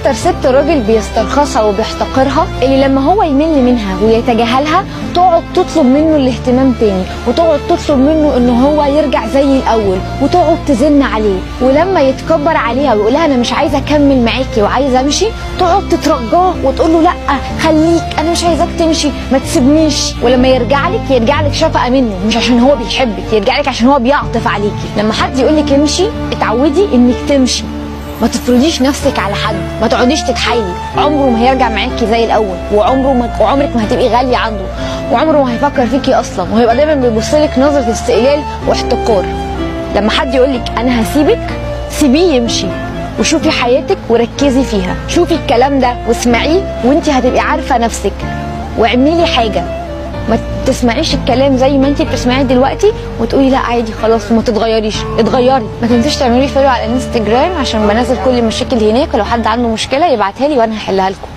اكتر ست راجل بيسترخصها وبيحتقرها اللي لما هو يمل منها ويتجاهلها تقعد تطلب منه الاهتمام تاني، وتقعد تطلب منه ان هو يرجع زي الاول، وتقعد تزن عليه، ولما يتكبر عليها ويقول لها انا مش عايزه اكمل معاكي وعايزه امشي تقعد تترجاه وتقول له لا خليك، انا مش عايزاك تمشي، ما تسيبنيش. ولما يرجع لك شفقه منه، مش عشان هو بيحبك، يرجع لك عشان هو بيعطف عليكي. لما حد يقول لك امشي اتعودي انك تمشي، ما تفرضيش نفسك على حد، ما تقعديش تتحايلي، عمره ما هيرجع معاكي زي الاول، وعمرك ما هتبقي غاليه عنده، وعمره ما هيفكر فيكي اصلا، وهيبقى دايما بيبص لك نظره استقلال واحتقار. لما حد يقول لك انا هسيبك، سيبيه يمشي وشوفي حياتك وركزي فيها، شوفي الكلام ده واسمعيه وانت هتبقي عارفه نفسك، واعملي حاجه. ما تسمعيش الكلام زي ما انت بتسمعيه دلوقتي وتقولي لا عادي خلاص وما تتغيريش، اتغيري. ما تنسيش تعملي فولو على الانستجرام عشان بنزل كل المشاكل هناك، ولو حد عنده مشكله يبعتها لي وانا هحلها لكم.